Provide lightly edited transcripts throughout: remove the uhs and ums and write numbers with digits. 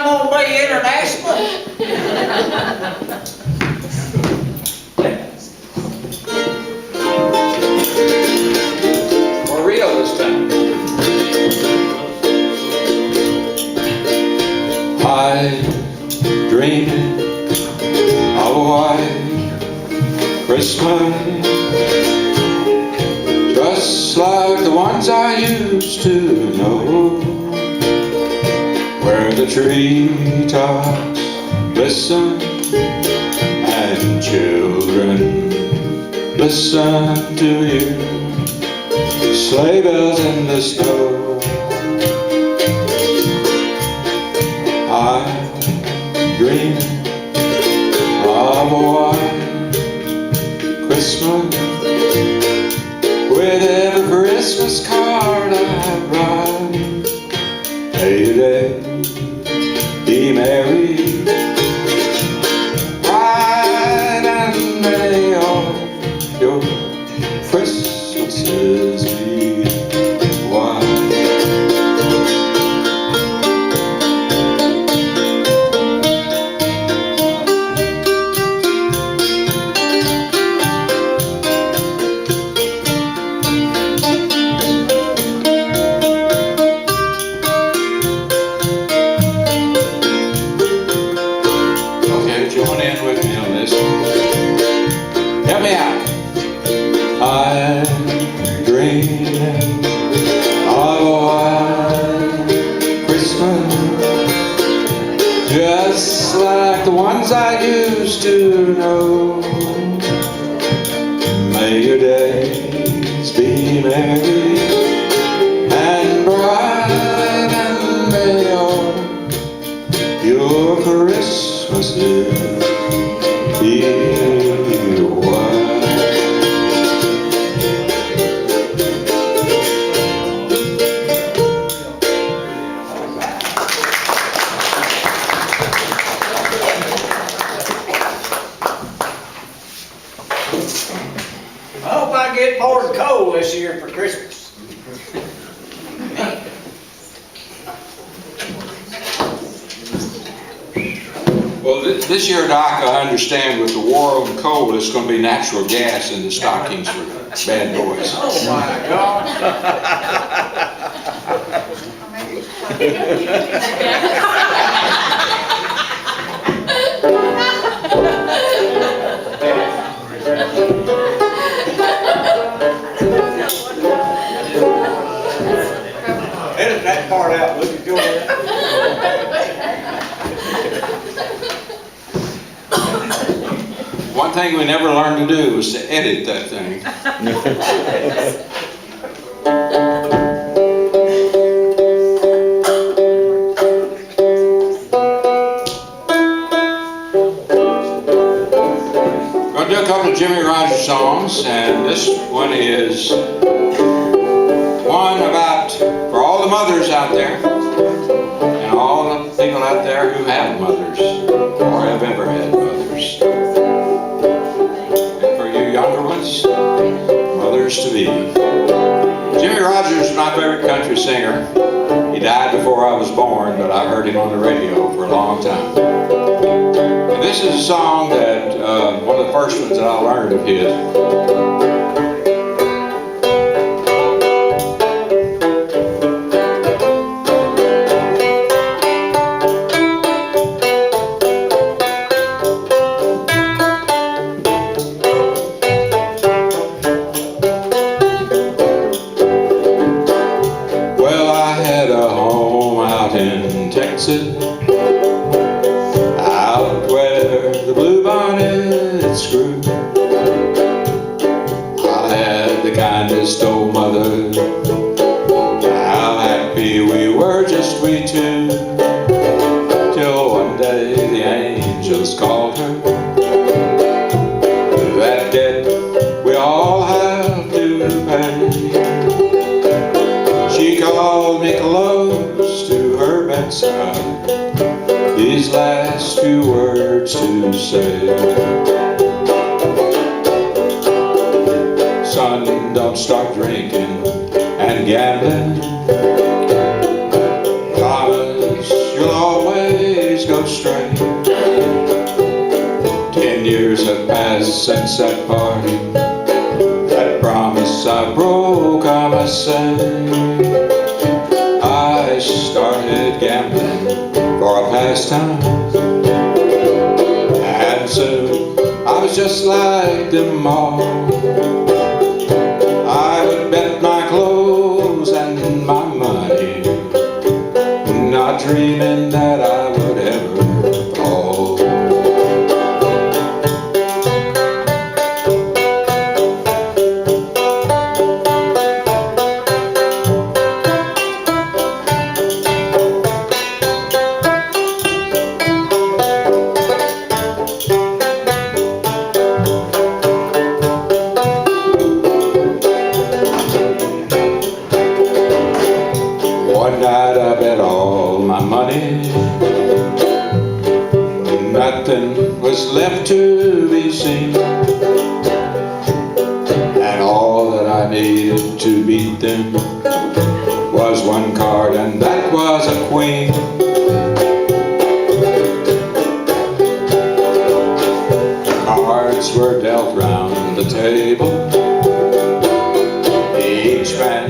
gonna be international? Or real this time. I dreaming of a white Christmas, just like the ones I used to know, where the treetops glisten and children listen to hear sleigh bells in the snow. I'm dreaming of a white Christmas, with every Christmas card I write. May today be merry, bright, and may all your Christmases be white. Join in with me on this. Help me out. I'm dreaming of a white Christmas, just like the ones I used to know. May your days be merry and bright, and may all your Christmases be white. I hope I get more coal this year for Christmas. Well, this year, Doc, I understand with the war on coal, it's going to be natural gas in the stockings for bad boys. Oh my God. Edit that part out, look at your One thing we never learned to do was to edit that thing. We're going to do a couple of Jimmy Rogers songs, and this one is one about, for all the mothers out there, and all the people out there who have mothers, or have ever had mothers. And for you younger ones, mothers to be. Jimmy Rogers is my favorite country singer. He died before I was born, but I heard him on the radio for a long time. And this is a song that, one of the first ones that I learned of his. In Texas, out where the bluebonnets grew, I had the kindest old mother. How happy we were, just we two, till one day the angels called her. That debt we all have to pay. She called me close to her bedside, these last few words to say. Son, don't start drinking and gambling. Promise you'll always since that party. That promise I broke, I must say. I started gambling for a pastime, and soon I was just like them all. I would bet my clothes and my money, not dreaming that I would ever fall. One night I bet all my money, nothing was left to be seen, and all that I needed to beat them was one card, and that was a queen. Cards were dealt round the table. Each man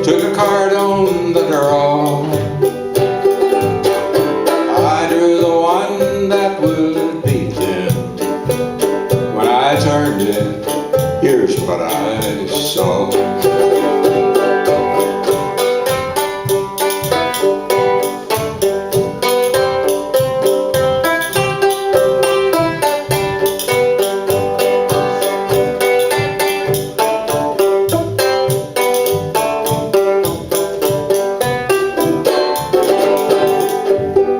took a card on the draw. I drew the one that would beat them. When I turned it, here's what I saw.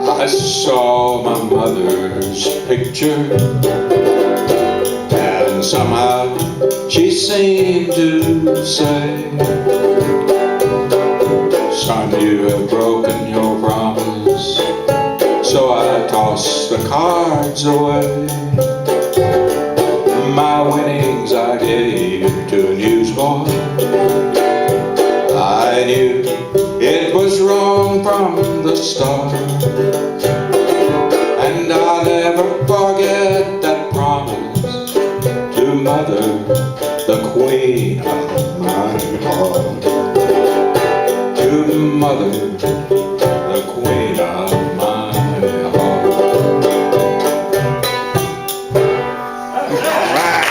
I saw my mother's picture, and somehow she seemed to say, son, you have broken your promise. So I tossed the cards away. My winnings I gave to a newsboy. I knew it was wrong from the start, and I'll never forget that promise to mother, the queen of my heart. To mother, the queen of my heart. All right.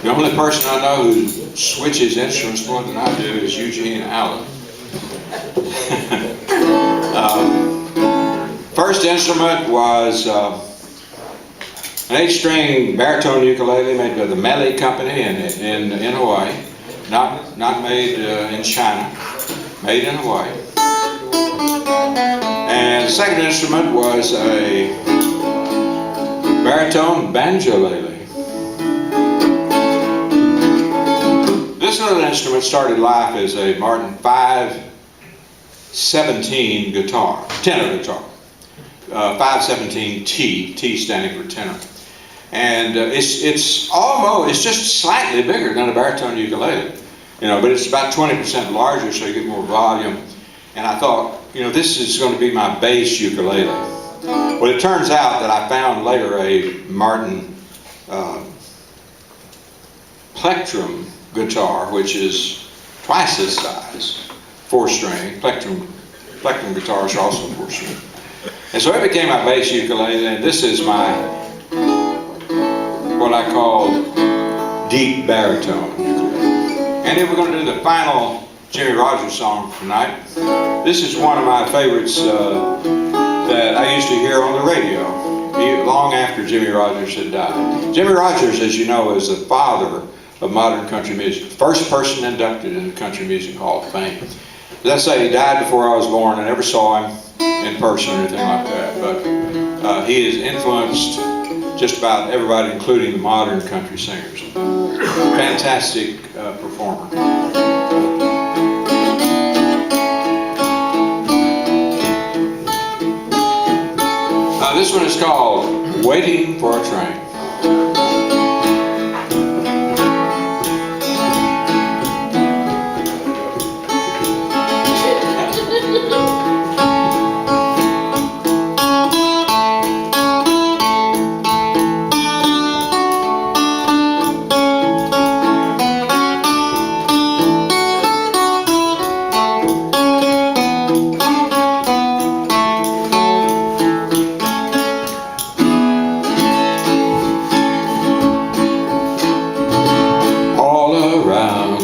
The only person I know who switches instruments more than I do is Eugene Allen. First instrument was an 8-string baritone ukulele made by the Melly Company in Hawaii. Not made in China, made in Hawaii. And the second instrument was a baritone banjolele. This little instrument started life as a Martin 517 guitar, tenor guitar. 517 T standing for tenor. And it's just slightly bigger than a baritone ukulele, but it's about 20% larger, so you get more volume. And I thought, this is going to be my bass ukulele. Well, it turns out that I found later a Martin plectrum guitar, which is twice this size, 4-string. Plectrum guitars are also 4-string. And so it became my bass ukulele, and this is my, what I call deep baritone ukulele. And then we're going to do the final Jimmie Rodgers song tonight. This is one of my favorites that I used to hear on the radio long after Jimmie Rodgers had died. Jimmie Rodgers, as you know, is the father of modern country music. First person inducted in the Country Music Hall of Fame. As I say, he died before I was born. I never saw him in person or anything like that, but he has influenced just about everybody, including the modern country singers. Fantastic performer. This one is called waiting for a train.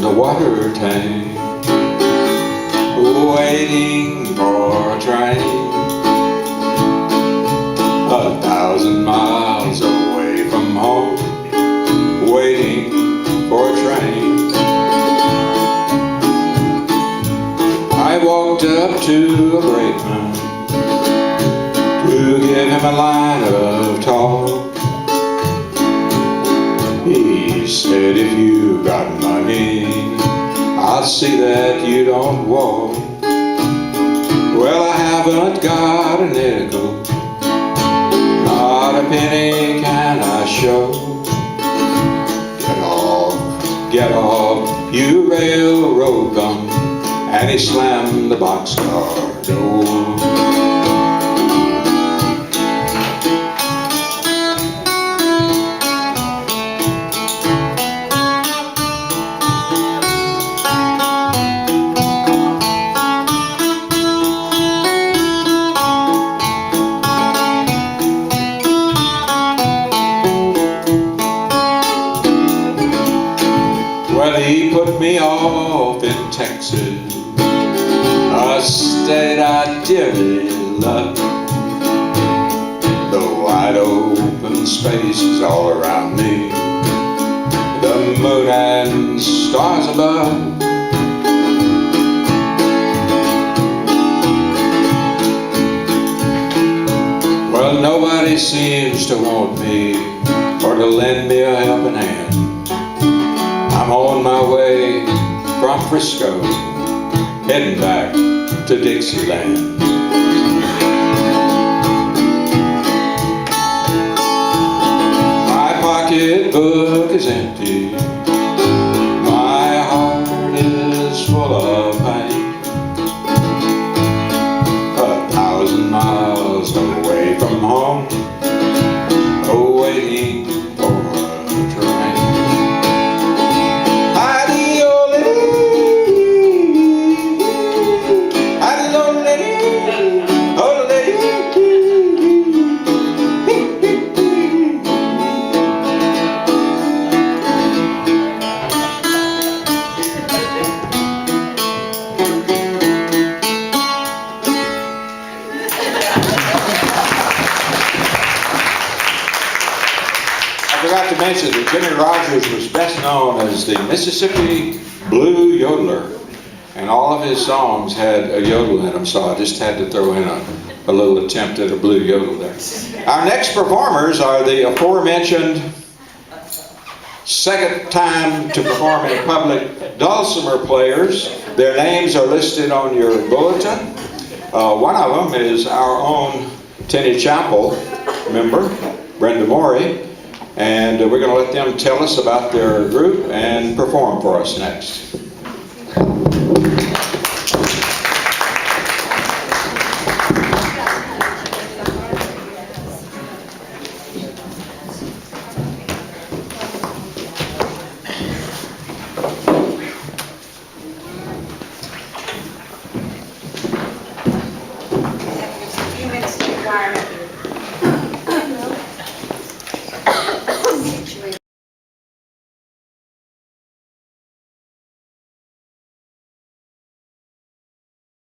Water tank, waiting for a train, 1,000 miles away from home, waiting for a train. I walked up to a brakeman to give him a line of talk. He said, if you got money, I'll see that you don't walk. Well, I haven't got a nickel, not a penny can I show. Get off, you railroad bum. And he slammed the boxcar door. Well, he put me off in Texas, a state I dearly love. The wide open spaces all around me, the moon and stars above. Well, nobody seems to want me or to lend me a helping hand. I'm on my way from Frisco, heading back to Dixieland. My pocketbook is empty, my heart is full of pain. 1,000 miles away from home, waiting for a train. I forgot to mention that Jimmy Rogers was best known as the Mississippi Blue Yodeler, and all of his songs had a yodel in them, so I just had to throw in a little attempt at a blue yodel there. Our next performers are the aforementioned second time to perform in public dulcimer players. Their names are listed on your bulletin. One of them is our own Tinney Chapel member, Brenda Morey. And we're going to let them tell us about their group and perform for us next.